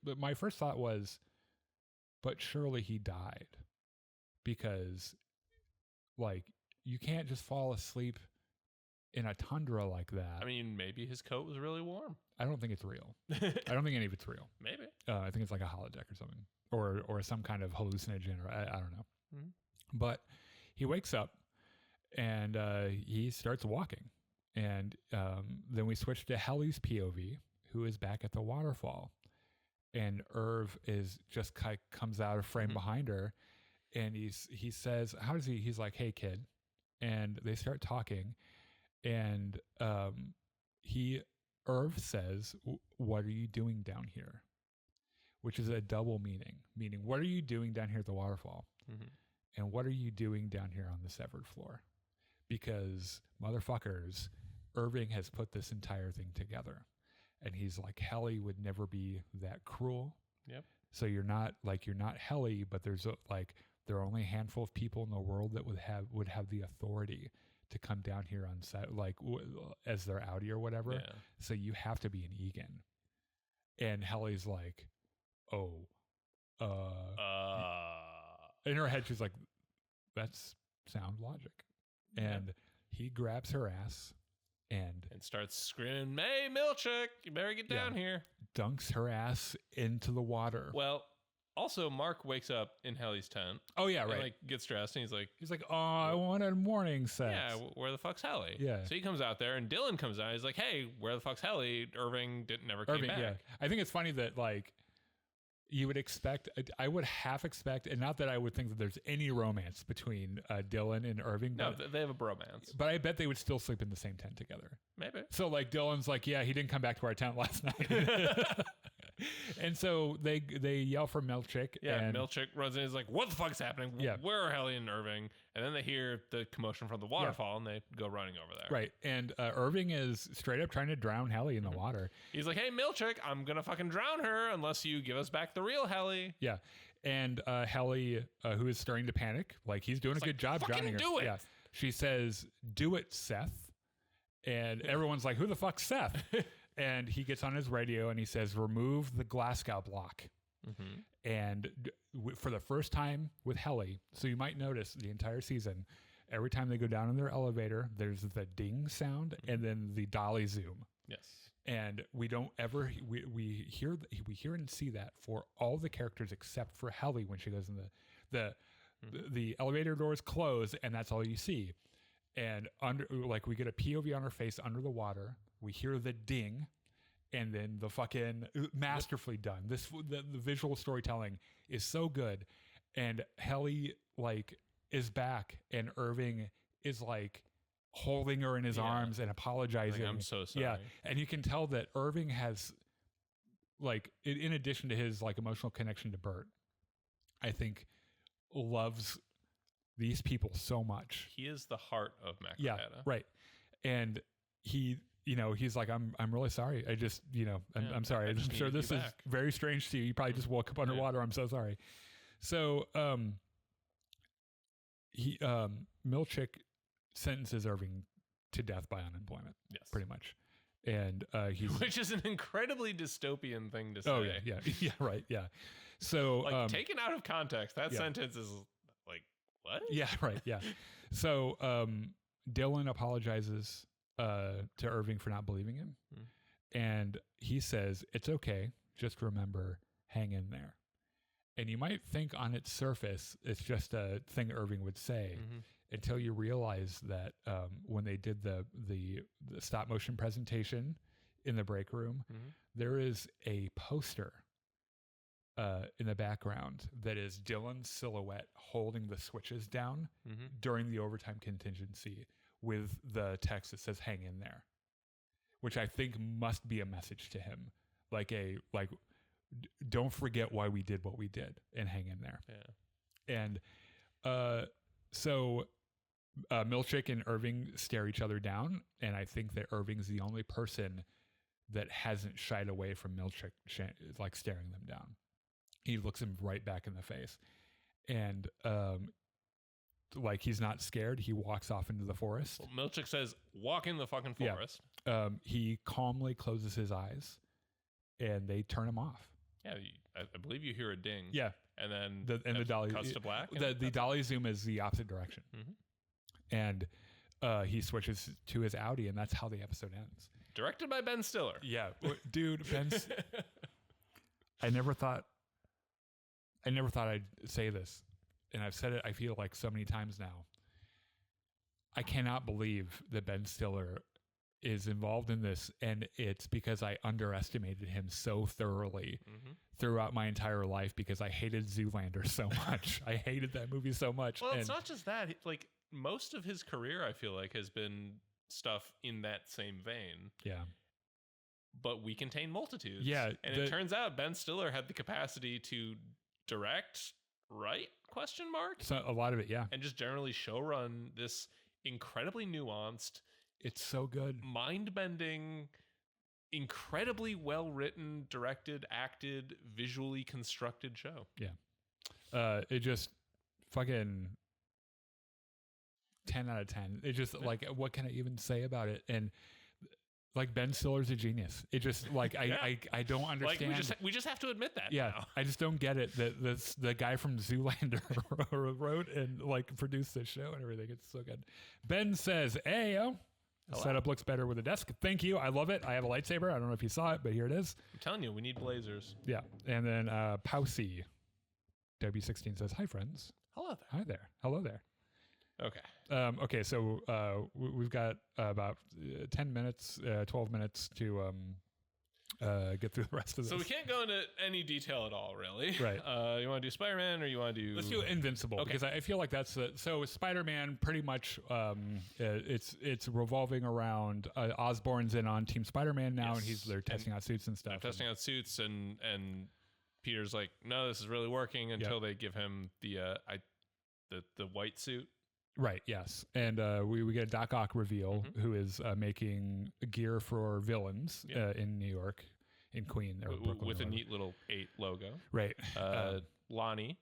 but my first thought was, but surely he died, because you can't just fall asleep in a tundra like that. I mean, maybe his coat was really warm. I don't think it's real. I don't think any of it's real. Maybe. I think it's like a holodeck or something, or some kind of hallucinogen, or I don't know. Mm-hmm. But he wakes up and he starts walking, and then we switch to Helly's POV, who is back at the waterfall, and Irv is just comes out of frame behind her, and he says, "How does he?" He's like, "Hey, kid," and they start talking, and Irv says, "What are you doing down here?" Which is a double meaning, what are you doing down here at the waterfall? Mm-hmm. And what are you doing down here on the severed floor? Because motherfuckers, Irving has put this entire thing together. And he's like, Helly would never be that cruel. Yep. So you're not Helly, but there are only a handful of people in the world that would have the authority to come down here on set, as their outie or whatever. Yeah. So you have to be an Egan. And Helly's like, in her head, she's like, that's sound logic. And he grabs her ass and starts screaming, "Hey, Milchick, you better get down here." Dunks her ass into the water. Well, also Mark wakes up in Helly's tent. Oh yeah, right. And, like, gets dressed, and he's like, "Oh, I wanted morning sex." Yeah, where the fuck's Helly? Yeah. So he comes out there, and Dylan comes out. He's like, "Hey, where the fuck's Helly?" Irving never came back. Yeah. I think it's funny that like you would expect, I would half expect, and not that I would think that there's any romance between Dylan and Irving. No, they have a bromance. But I bet they would still sleep in the same tent together. Maybe. So like Dylan's like, yeah, he didn't come back to our tent last night. And so they yell for Milchick. Yeah, and Milchick runs in and is like, what the fuck's happening? Yeah. Where are Helly and Irving? And then they hear the commotion from the waterfall, and they go running over there. Right. And Irving is straight up trying to drown Helly in the water. He's like, hey, Milchick, I'm going to fucking drown her unless you give us back the real Helly. Yeah. And Helly, who is starting to panic, like he's doing a good job drowning her. Do it. Yeah. She says, "Do it, Seth." And everyone's like, who the fuck's Seth? And he gets on his radio and he says, "Remove the Glasgow block." Mm-hmm. And for the first time with Helly, so you might notice the entire season, every time they go down in their elevator, there's the ding sound and then the dolly zoom. Yes. And we don't ever we hear and see that for all the characters except for Helly when she goes in the elevator doors close and that's all you see. And we get a POV on her face under the water. We hear the ding, and then the fucking masterfully done. The visual storytelling is so good, and Helly is back, and Irving is holding her in his arms and apologizing. I'm so sorry. Yeah, and you can tell that Irving has in addition to his emotional connection to Bert, I think loves these people so much. He is the heart of Macrohata. Yeah, right. And he's like, I'm really sorry. I just, I'm sorry. I'm sure this is very strange to you. You probably just woke up underwater. I'm so sorry. So, Milchick sentences Irving to death by unemployment. Yes. Pretty much. And which is an incredibly dystopian thing to say. Oh yeah, right, yeah. So taken out of context, that sentence is like, what? Yeah, right, yeah. So Dylan apologizes to Irving for not believing him, and he says, "It's okay. Just remember, hang in there." And you might think on its surface it's just a thing Irving would say. Mm-hmm. Until you realize that when they did the stop motion presentation in the break room, there is a poster in the background that is Dylan's silhouette holding the switches down during the overtime contingency with the text that says "hang in there," which I think must be a message to him, don't forget why we did what we did and hang in there. Yeah. And so Milchick and Irving stare each other down, and I think that Irving's the only person that hasn't shied away from Milchick staring them down. He looks him right back in the face, and he's not scared. He walks off into the forest. Well, Milchick says, "Walk in the fucking forest." Yeah. He calmly closes his eyes, and they turn him off. Yeah, I believe you hear a ding. Yeah, and then the dolly cuts to black. The dolly zoom is the opposite direction. Mm-hmm. And he switches to his Audi, and that's how the episode ends. Directed by Ben Stiller. Yeah, dude, I never thought I'd say this, and I've said it, I feel like so many times now. I cannot believe that Ben Stiller is involved in this, and it's because I underestimated him so thoroughly throughout my entire life because I hated Zoolander so much. I hated that movie so much. Well, it's not just that. Like, most of his career, I feel like, has been stuff in that same vein. Yeah. But We Contain Multitudes. Yeah. And it turns out Ben Stiller had the capacity to direct, write, ? So a lot of it, yeah. And just generally showrun this incredibly nuanced, it's so good, mind-bending, incredibly well-written, directed, acted, visually constructed show. Yeah. It just fucking 10 out of 10. It just like, what can I even say about it? And like, Ben Stiller's a genius. It just like, I don't understand. Like, we just have to admit that. Yeah. Now. I just don't get it that the guy from Zoolander wrote and like produced this show and everything. It's so good. Ben says, hey, yo. The setup looks better with a desk. Thank you. I love it. I have a lightsaber. I don't know if you saw it, but here it is. I'm telling you, we need blazers. Yeah. And then Pousey, W16 says, hi, friends. Hello there. Hi there. Hello there. Okay. Okay. So we've got about 10 minutes, 12 minutes to get through the rest of this. So we can't go into any detail at all, really. Right. You want to do Spider-Man or you want to do... Let's do Invincible, because I feel like that's so Spider-Man pretty much it's revolving around Osborn's in on Team Spider-Man now, and they're testing out suits and stuff. Testing out suits, and Peter's like, no, this is really working until they give him the white suit. Right. Yes. And we get a Doc Ock reveal, who is making gear for villains in New York, in Queen, or Brooklyn, with a neat little 8 logo. Right. Lonnie.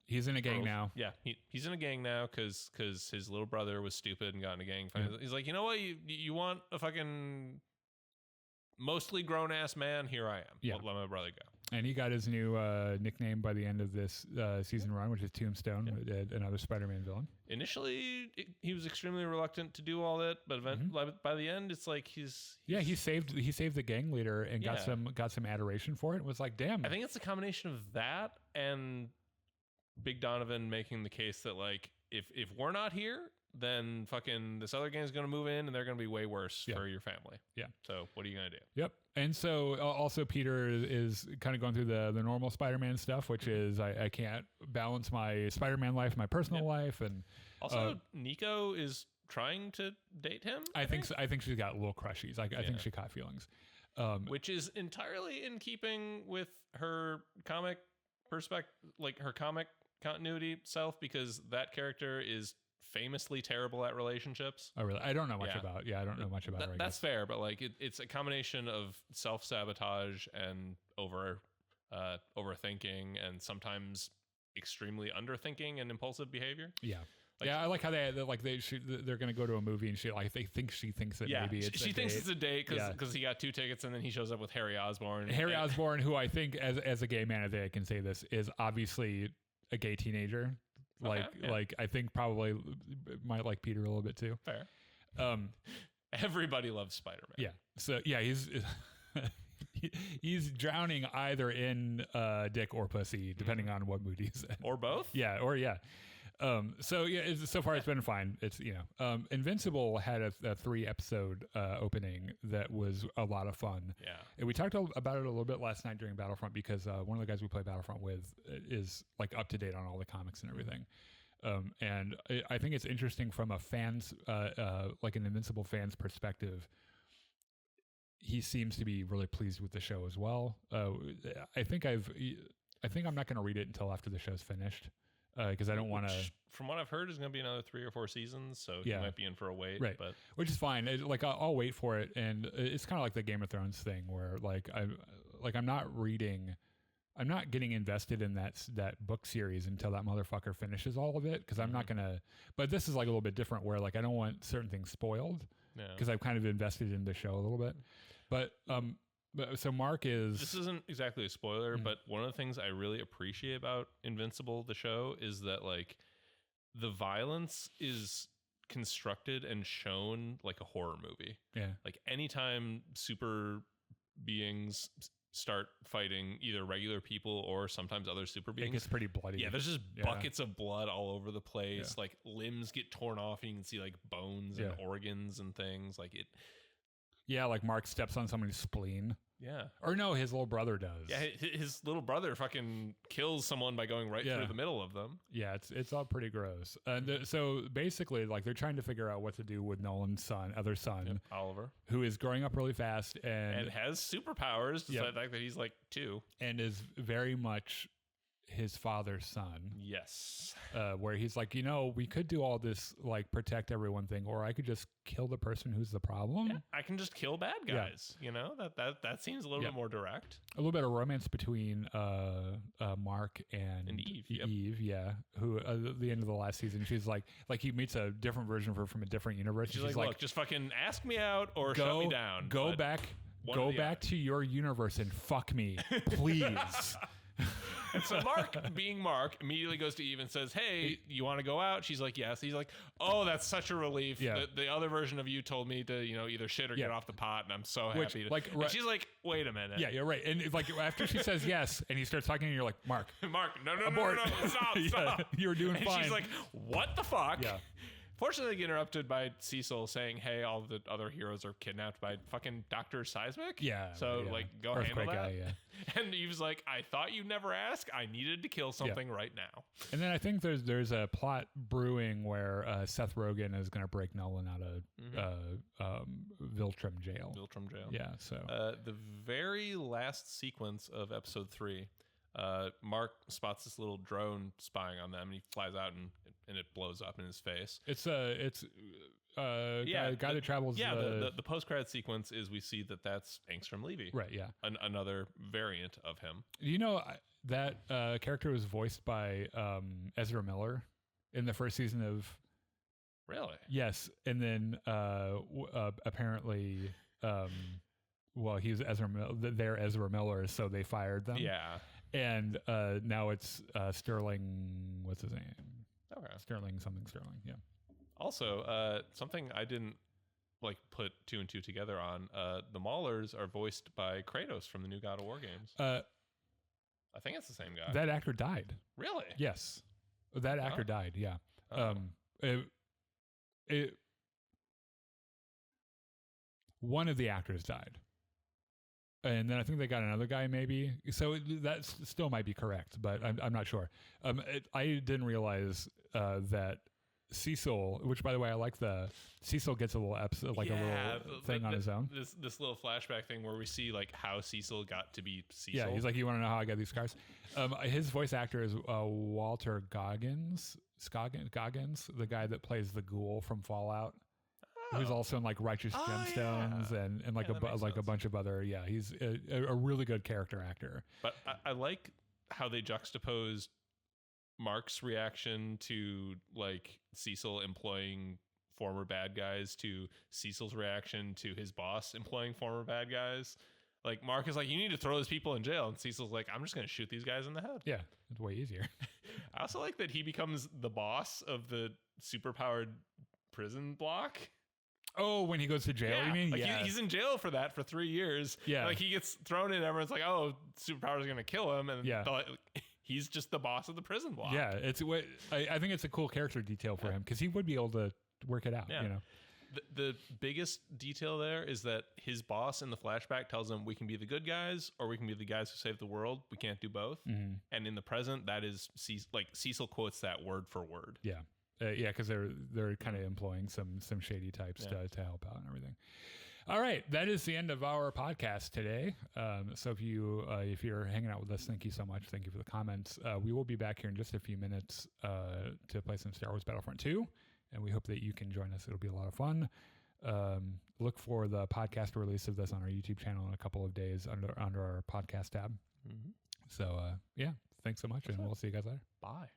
He's in a gang now. Yeah, he's in a gang now because his little brother was stupid and got in a gang fight. He's like, you know what? You want a fucking mostly grown ass man? Here I am. Yeah. Let my brother go. And he got his new nickname by the end of this season run, which is Tombstone, another Spider-Man villain. Initially, he was extremely reluctant to do all that, but by the end, it's like he saved the gang leader and got some adoration for it. It was like, damn. I think it's a combination of that and Big Donovan making the case that, like, if we're not here, then fucking this other gang is going to move in and they're going to be way worse for your family. Yeah. So what are you going to do? Yep. And so also Peter is kind of going through the normal Spider-Man stuff, which is I can't balance my Spider-Man life, my personal life. And also Nico is trying to date him. I think she's got little crushies. I think she caught feelings. Which is entirely in keeping with her comic her comic continuity self, because that character is famously terrible at relatihinkships. Oh, really? I don't know much about. Yeah, I don't know much about her. That's fair, but like it's a combination of self-sabotage and overthinking, and sometimes extremely underthinking and impulsive behavior. Yeah. I like how they're going to go to a movie and she thinks that maybe it's she thinks it's a date because he got 2 tickets, and then he shows up with Harry Osborn. Osborn, who I think as a gay man, I think I can say this, is obviously a gay teenager. I think probably might like Peter a little bit too. Fair. Everybody loves Spider-Man. Yeah. So he's drowning either in dick or pussy, depending on what mood he's in. Or both. Yeah. So far it's been fine. It's Invincible had a 3-episode opening that was a lot of fun. Yeah. And we talked about it a little bit last night during Battlefront, because one of the guys we play Battlefront with is like up to date on all the comics and everything. And I think it's interesting from a fan's like an Invincible fan's perspective. He seems to be really pleased with the show as well. I think I'm not going to read it until after the show's finished. Because I don't want to. From what I've heard, is going to be another 3 or 4 seasons, so you might be in for a wait. Right, but which is fine. I'll wait for it, and it's kind of like the Game of Thrones thing, where I'm not getting invested in that book series until that motherfucker finishes all of it, because I'm not gonna. But this is like a little bit different, where like I don't want certain things spoiled, because I've kind of invested in the show a little bit, but so Mark is... This isn't exactly a spoiler, but one of the things I really appreciate about Invincible, the show, is that like the violence is constructed and shown like a horror movie. Yeah. Like anytime super beings start fighting either regular people or sometimes other super beings, it gets pretty bloody. Yeah, there's just buckets of blood all over the place. Like limbs get torn off and you can see like bones and organs and things. Like it. Yeah, like Mark steps on somebody's spleen. Yeah. Or no, his little brother does. Yeah, his little brother fucking kills someone by going right through the middle of them. Yeah, it's all pretty gross. And so basically, like, they're trying to figure out what to do with Nolan's other son, Oliver, who is growing up really fast and has superpowers, despite the fact that he's like 2. And is very much his father's son. Yes. Where he's like, we could do all this, like, protect everyone thing, or I could just kill the person who's the problem. Yeah, I can just kill bad guys. That seems a little bit more direct. A little bit of romance between Mark and Eve, who at the end of the last season, she's like he meets a different version of her from a different universe. She's like, look, just fucking ask me out or shut me down. Go back to your universe and fuck me, please. And so Mark, being Mark, immediately goes to Eve and says, hey, you want to go out? She's like, yes. He's like, oh, that's such a relief. Yeah. The other version of you told me to, either shit or get off the pot, and I'm so happy. And she's like, wait a minute. Yeah, you're right. And like after she says yes, and he starts talking, and you're like, Mark, no, abort. Stop. You're doing and fine. She's like, what the fuck? Yeah. Fortunately, they get interrupted by Cecil saying, hey, all the other heroes are kidnapped by fucking Dr. Seismic. Yeah. So, go Earthquake handle that. Guy, And Eve's like, I thought you'd never ask. I needed to kill something right now. And then I think there's a plot brewing where Seth Rogen is going to break Nolan out of Viltrum jail. Yeah. So the very last sequence of episode 3, Mark spots this little drone spying on them, and he flies out and it blows up in his face. It's guy that travels. Yeah, the post-credit sequence is we see that's Angstrom Levy. Right, yeah. Another variant of him. That character was voiced by Ezra Miller in the first season of... Really? Yes, and then apparently... he's they're Ezra Miller, so they fired them. Yeah. And now it's Sterling... What's his name? Okay. Sterling, yeah. Also, something I didn't put 2 and 2 together on, the Maulers are voiced by Kratos from the new God of War games. I think it's the same guy. That actor died. Really? Yes. That actor died, yeah. Oh. One of the actors died. And then I think they got another guy maybe. So that still might be correct, but I'm not sure. I didn't realize that Cecil, which by the way, I like Cecil gets a little episode, a little thing on his own. This little flashback thing where we see how Cecil got to be Cecil. Yeah, he's like, you want to know how I got these scars? His voice actor is Walter Goggins, the guy that plays the ghoul from Fallout. Who's also in Righteous Gemstones and a bunch of other. Yeah, he's a really good character actor. But I like how they juxtaposed Mark's reaction to Cecil employing former bad guys to Cecil's reaction to his boss employing former bad guys. Mark is like, you need to throw those people in jail, and Cecil's like, I'm just going to shoot these guys in the head. Yeah, it's way easier. I also like that he becomes the boss of the superpowered prison block. Oh, when he goes to jail, you mean? He's in jail for that for 3 years. Yeah. He gets thrown in, everyone's like, oh, superpower's going to kill him. And he's just the boss of the prison block. Yeah, I think it's a cool character detail for him because he would be able to work it out, The biggest detail there is that his boss in the flashback tells him we can be the good guys or we can be the guys who save the world. We can't do both. Mm-hmm. And in the present, that is Cecil quotes that word for word. Yeah. Because they're kind of employing some shady types to help out and everything. All right, that is the end of our podcast today. So if you're hanging out with us, thank you so much. Thank you for the comments. We will be back here in just a few minutes to play some Star Wars Battlefront 2, and we hope that you can join us. It'll be a lot of fun. Look for the podcast release of this on our YouTube channel in a couple of days under our podcast tab. Mm-hmm. So thanks so much, and we'll see you guys later. Bye.